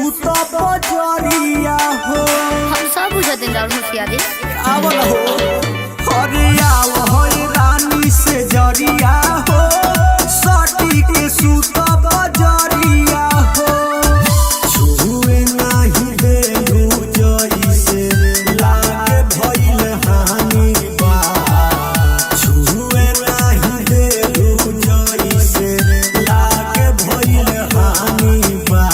सूत बजरिया हो। हम सब बुझते हैं राहुल मुखिया दे आवल हो अरे आव हो रानी से जरिया हो सटी के सूत बजरिया हो। छुए नहीं देलू जइसे लागे भइल हानि बा। छुए नहीं देलू जइसे लागे भइल हानि बा।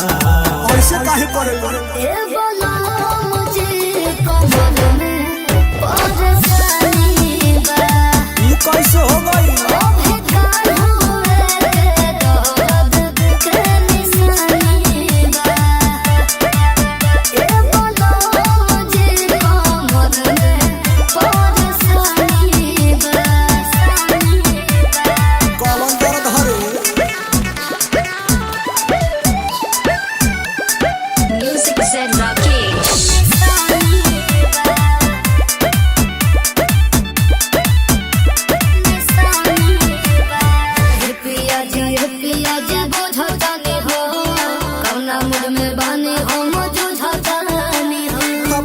ऐसे काहे करे ए बोला मुझे कमल में परेशानी बा। ये कैसे हो गई? ओ बेकार हुए के दर्द के निशानी बा। ए बोला मुझे कमल में परेशानी बा। कौन दर्द हरे? Music said Rakesh.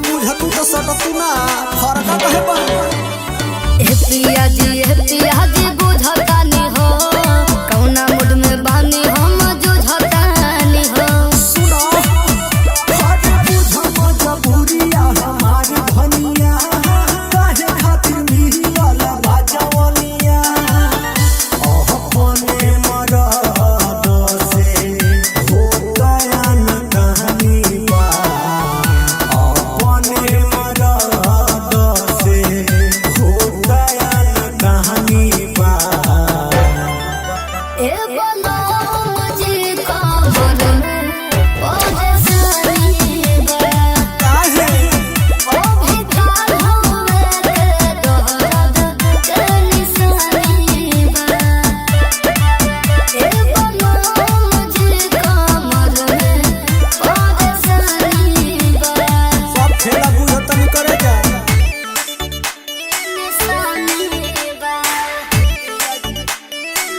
बुझतू तो सटतू ना फरक कहे बा। पिया जी बुझतानी हो कौना मुड में बानी हम जुझतानी हो। सुनो हट बुझ मजबूरिया हमारी धनिया काहे खातिर मिलल बाजवनिया। अपने मरद से हो गया न कहानी बा। अपने मरद से हो गया न कहानी बा। ए बोलो मुझे कमर में परेशानी बा। काहे ओ बेकार हुए के दर्द के निशानी बा। ए बोलो मुझे कमर में परेशानी बा। सब खेला बुझतन करे जा। निशानी बा।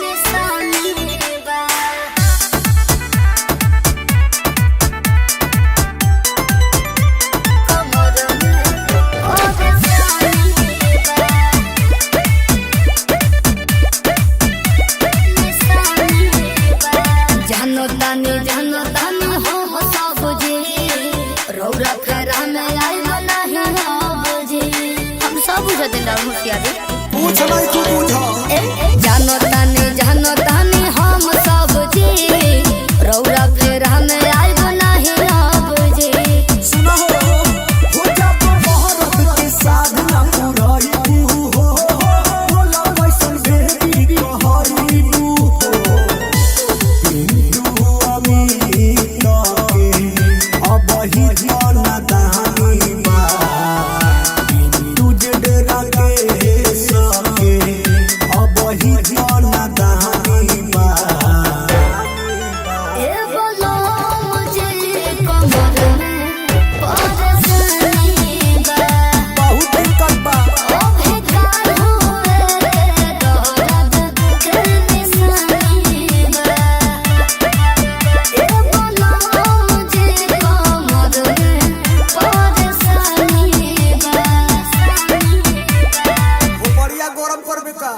निशानी बा। कमर में परेशानी बा। निशानी बा। जानो तानी हो सब जी रौरा फेरा में आइल नहीं अब जी। हम सब बुझते हैं राहुल मुखिया दे पूछ नहीं तू बुझ। जानो तानी हम सब जी रौरा फेरा में आइल नहीं अब जी। सुनो हो जब मोहब्बत के साधना पुराई तू हो बोला वैसन बेबी कहरी तू हो। हिंदू अमीर के अब ही जाना दानी बा। हिंदू जडरा के सके अब ही जाना दानी बा। ए बोलो मुझे कमर में परेशानी बा। बहुत दिक्कत बा। ओ बेकार हुए के दर्द के निशानी बा। ए बोलो मुझे कमर में परेशानी बा। वो बढ़िया गरम करबे का।